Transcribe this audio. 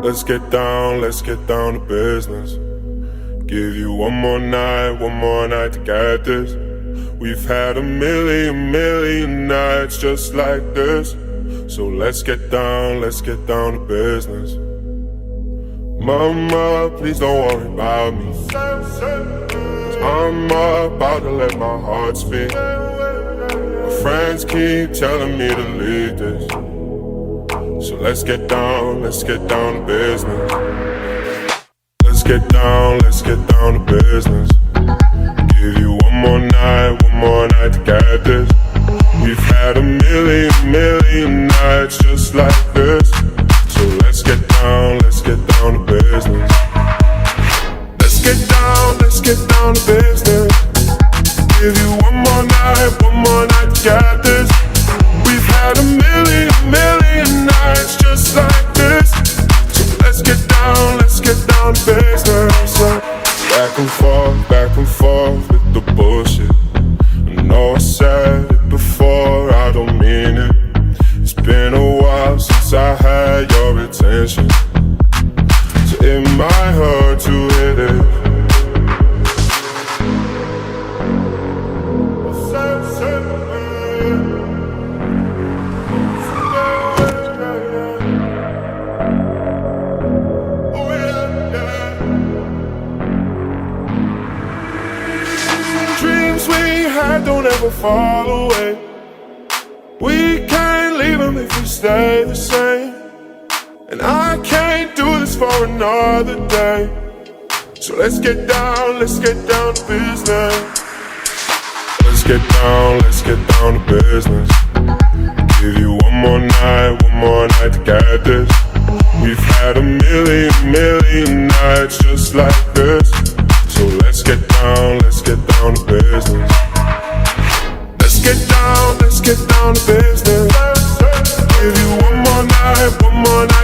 Let's get down to business. Give you one more night to get this. We've had a million nights just like this. So let's get down to business. Mama, please don't worry about me. I'm about to let my heart speak. My friends keep telling me to leave this. So let's get down to business. Let's get down to business. Give you one more night to get this. We've had a million nights just like this. So let's get down to business. Let's get down to business. Give you one more night to get this. We've had a million nights just like this. So let's get down to business. Back and forth with the bullshit. I know I said it before, I don't mean it. It's been a while since I had your attention, so it might hurt to hit it. Don't ever fall away. We can't leave them if we stay the same. And I can't do this for another day. So let's get down to business. Let's get down to business. Give you one more night to get this. We've had a million nights just like this. So let's get down to business. Let's get down to business. Give you one more night